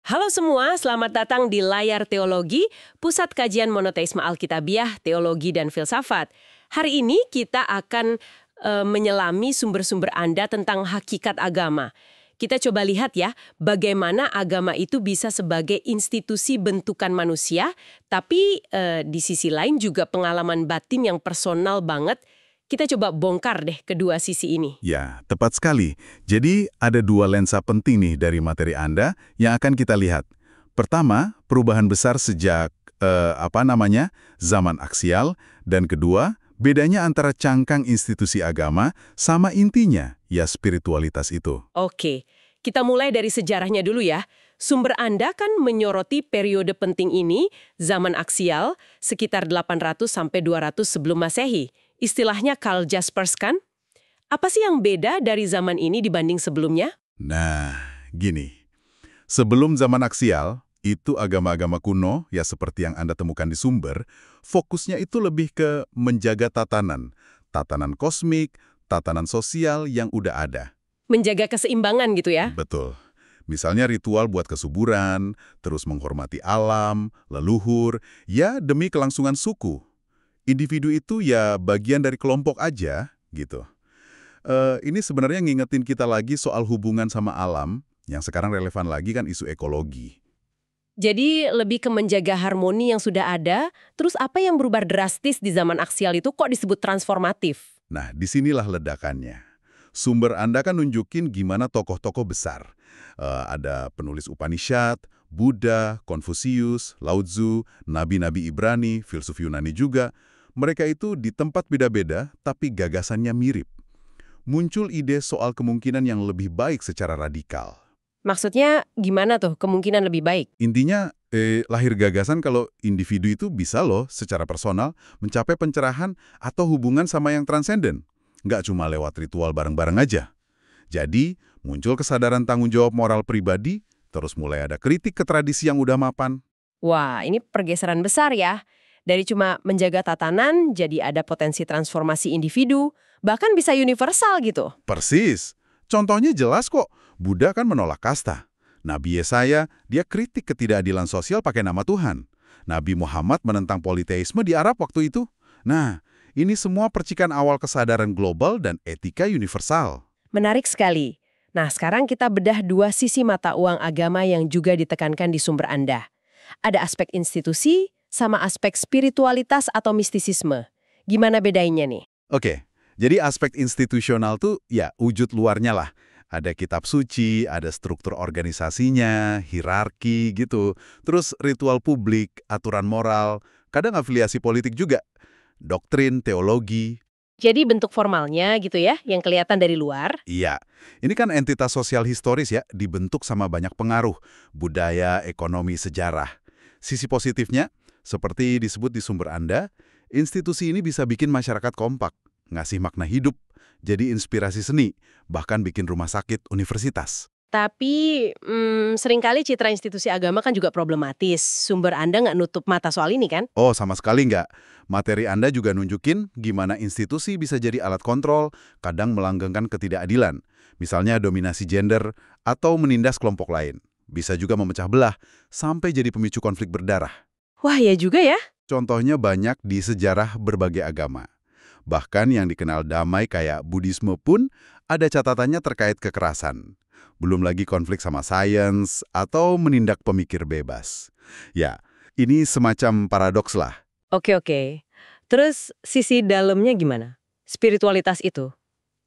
Halo semua, selamat datang di Layar Teologi, Pusat Kajian Monoteisme Alkitabiah, Teologi dan Filsafat. Hari ini kita akan menyelami sumber-sumber Anda tentang hakikat agama. Kita coba lihat ya, bagaimana agama itu bisa sebagai institusi bentukan manusia, tapi di sisi lain juga pengalaman batin yang personal banget. Kita coba bongkar deh kedua sisi ini. Ya, tepat sekali. Jadi, ada dua lensa penting nih dari materi Anda yang akan kita lihat. Pertama, perubahan besar sejak, zaman aksial. Dan kedua, bedanya antara cangkang institusi agama sama intinya, ya spiritualitas itu. Oke, kita mulai dari sejarahnya dulu ya. Sumber Anda kan menyoroti periode penting ini, zaman aksial, sekitar 800 sampai 200 sebelum Masehi. Istilahnya Karl Jaspers kan? Apa sih yang beda dari zaman ini dibanding sebelumnya? Nah, gini. Sebelum zaman aksial, itu agama-agama kuno, ya seperti yang Anda temukan di sumber, fokusnya itu lebih ke menjaga tatanan. Tatanan kosmik, tatanan sosial yang udah ada. Menjaga keseimbangan gitu ya? Betul. Misalnya ritual buat kesuburan, terus menghormati alam, leluhur, ya demi kelangsungan suku. Individu itu ya bagian dari kelompok aja, gitu. Ini sebenarnya ngingetin kita lagi soal hubungan sama alam, yang sekarang relevan lagi kan isu ekologi. Jadi lebih ke menjaga harmoni yang sudah ada, terus apa yang berubah drastis di zaman aksial itu kok disebut transformatif? Nah, disinilah ledakannya. Sumber Anda kan nunjukin gimana tokoh-tokoh besar. Ada penulis Upanishad, Buddha, Konfusius, Lao Tzu, nabi-nabi Ibrani, filsuf Yunani juga. Mereka itu di tempat beda-beda, tapi gagasannya mirip. Muncul ide soal kemungkinan yang lebih baik secara radikal. Maksudnya gimana tuh kemungkinan lebih baik? Intinya, lahir gagasan kalau individu itu bisa loh secara personal mencapai pencerahan atau hubungan sama yang transenden. Nggak cuma lewat ritual bareng-bareng aja. Jadi, muncul kesadaran tanggung jawab moral pribadi, terus mulai ada kritik ke tradisi yang udah mapan. Wah, ini pergeseran besar ya. Dari cuma menjaga tatanan, jadi ada potensi transformasi individu, bahkan bisa universal gitu. Persis. Contohnya jelas kok, Buddha kan menolak kasta. Nabi Yesaya, dia kritik ketidakadilan sosial pakai nama Tuhan. Nabi Muhammad menentang politeisme di Arab waktu itu. Nah, ini semua percikan awal kesadaran global dan etika universal. Menarik sekali. Nah, sekarang kita bedah dua sisi mata uang agama yang juga ditekankan di sumber Anda. Ada aspek institusi, sama aspek spiritualitas atau mistisisme. Gimana bedanya nih? Oke, jadi aspek institusional tuh ya wujud luarnya lah. Ada kitab suci, ada struktur organisasinya, hierarki gitu. Terus ritual publik, aturan moral, kadang afiliasi politik juga. Doktrin, teologi. Jadi bentuk formalnya gitu ya, yang kelihatan dari luar. Iya, ini kan entitas sosial historis ya, dibentuk sama banyak pengaruh. Budaya, ekonomi, sejarah. Sisi positifnya, seperti disebut di sumber Anda, institusi ini bisa bikin masyarakat kompak, ngasih makna hidup, jadi inspirasi seni, bahkan bikin rumah sakit, universitas. Tapi seringkali citra institusi agama kan juga problematis. Sumber Anda nggak nutup mata soal ini kan? Oh, sama sekali nggak. Materi Anda juga nunjukin gimana institusi bisa jadi alat kontrol, kadang melanggengkan ketidakadilan. Misalnya dominasi gender atau menindas kelompok lain. Bisa juga memecah belah, sampai jadi pemicu konflik berdarah. Wah ya juga ya. Contohnya banyak di sejarah berbagai agama. Bahkan yang dikenal damai kayak Buddhisme pun ada catatannya terkait kekerasan. Belum lagi konflik sama sains atau menindak pemikir bebas. Ya, ini semacam paradoks lah. Oke. Terus sisi dalamnya gimana? Spiritualitas itu.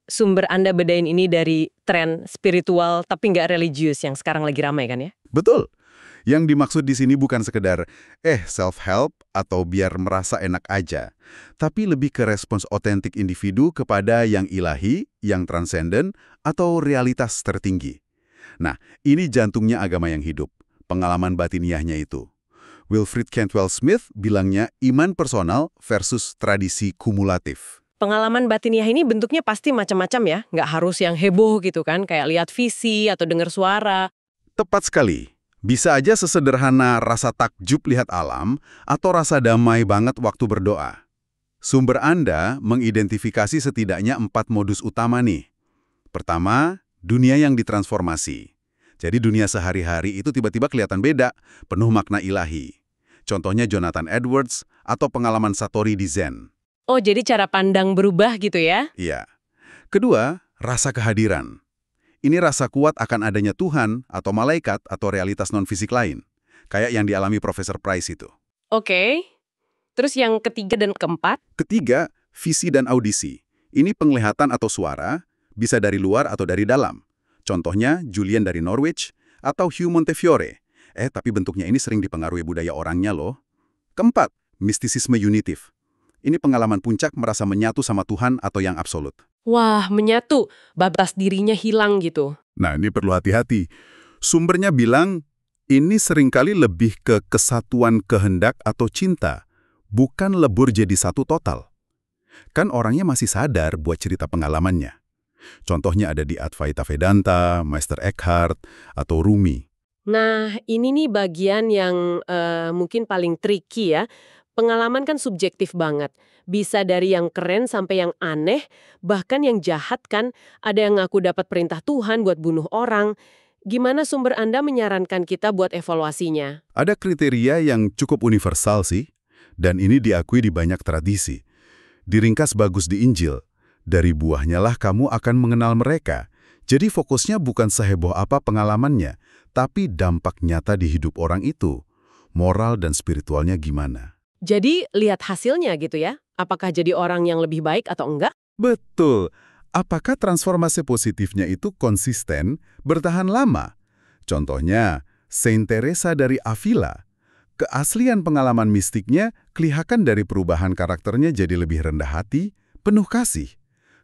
Sumber Anda bedain ini dari tren spiritual tapi nggak religius yang sekarang lagi ramai kan ya? Betul. Yang dimaksud di sini bukan sekedar self-help atau biar merasa enak aja, tapi lebih ke respons otentik individu kepada yang ilahi, yang transenden, atau realitas tertinggi. Nah, ini jantungnya agama yang hidup, pengalaman batiniahnya itu. Wilfred Cantwell Smith bilangnya iman personal versus tradisi kumulatif. Pengalaman batiniah ini bentuknya pasti macam-macam ya, nggak harus yang heboh gitu kan, kayak lihat visi atau dengar suara. Tepat sekali. Bisa aja sesederhana rasa takjub lihat alam atau rasa damai banget waktu berdoa. Sumber Anda mengidentifikasi setidaknya 4 modus utama nih. Pertama, dunia yang ditransformasi. Jadi dunia sehari-hari itu tiba-tiba kelihatan beda, penuh makna ilahi. Contohnya Jonathan Edwards atau pengalaman Satori di Zen. Oh, jadi cara pandang berubah gitu ya? Iya. Kedua, rasa kehadiran. Ini rasa kuat akan adanya Tuhan atau malaikat atau realitas non-fisik lain. Kayak yang dialami Profesor Price itu. Oke. Terus yang ketiga dan keempat? Ketiga, visi dan audisi. Ini penglihatan atau suara, bisa dari luar atau dari dalam. Contohnya Julian dari Norwich atau Hugh Montefiore. Tapi bentuknya ini sering dipengaruhi budaya orangnya loh. Keempat, mistisisme unitif. Ini pengalaman puncak merasa menyatu sama Tuhan atau yang absolut. Wah, menyatu. Batas dirinya hilang gitu. Nah, ini perlu hati-hati. Sumbernya bilang, ini seringkali lebih ke kesatuan kehendak atau cinta, bukan lebur jadi satu total. Kan orangnya masih sadar buat cerita pengalamannya. Contohnya ada di Advaita Vedanta, Meister Eckhart, atau Rumi. Nah, ini nih bagian yang mungkin paling tricky ya. Pengalaman kan subjektif banget. Bisa dari yang keren sampai yang aneh, bahkan yang jahat kan. Ada yang ngaku dapat perintah Tuhan buat bunuh orang. Gimana sumber Anda menyarankan kita buat evaluasinya? Ada kriteria yang cukup universal sih, dan ini diakui di banyak tradisi. Diringkas bagus di Injil, dari buahnya lah kamu akan mengenal mereka. Jadi fokusnya bukan seheboh apa pengalamannya, tapi dampak nyata di hidup orang itu. Moral dan spiritualnya gimana? Jadi lihat hasilnya gitu ya? Apakah jadi orang yang lebih baik atau enggak? Betul. Apakah transformasi positifnya itu konsisten, bertahan lama? Contohnya, Saint Teresa dari Avila. Keaslian pengalaman mistiknya kelihatan dari perubahan karakternya jadi lebih rendah hati, penuh kasih.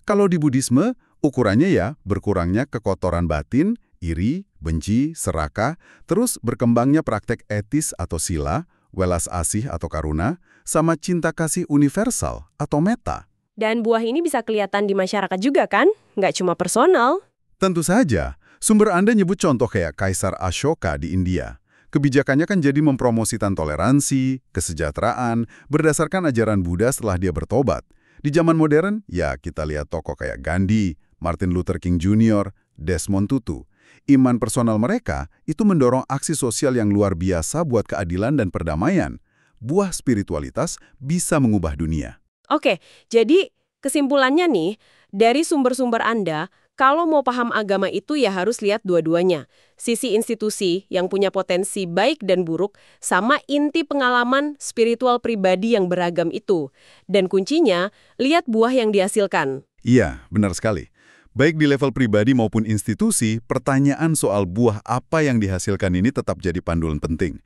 Kalau di Buddhisme, ukurannya ya berkurangnya kekotoran batin, iri, benci, serakah, terus berkembangnya praktek etis atau sila, welas asih atau karuna, sama cinta kasih universal atau metta. Dan buah ini bisa kelihatan di masyarakat juga kan? Nggak cuma personal. Tentu saja, sumber Anda nyebut contoh kayak Kaisar Ashoka di India. Kebijakannya kan jadi mempromosikan toleransi, kesejahteraan, berdasarkan ajaran Buddha setelah dia bertobat. Di zaman modern, ya kita lihat tokoh kayak Gandhi, Martin Luther King Jr., Desmond Tutu. Iman personal mereka itu mendorong aksi sosial yang luar biasa buat keadilan dan perdamaian. Buah spiritualitas bisa mengubah dunia. Oke, jadi kesimpulannya nih, dari sumber-sumber Anda, kalau mau paham agama itu ya harus lihat dua-duanya. Sisi institusi yang punya potensi baik dan buruk, sama inti pengalaman spiritual pribadi yang beragam itu. Dan kuncinya, lihat buah yang dihasilkan. Iya, benar sekali. Baik di level pribadi maupun institusi, pertanyaan soal buah apa yang dihasilkan ini tetap jadi panduan penting.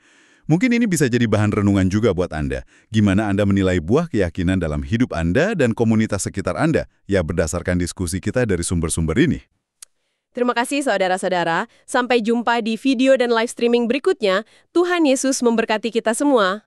Mungkin ini bisa jadi bahan renungan juga buat Anda. Gimana Anda menilai buah keyakinan dalam hidup Anda dan komunitas sekitar Anda? Ya berdasarkan diskusi kita dari sumber-sumber ini. Terima kasih saudara-saudara. Sampai jumpa di video dan live streaming berikutnya. Tuhan Yesus memberkati kita semua.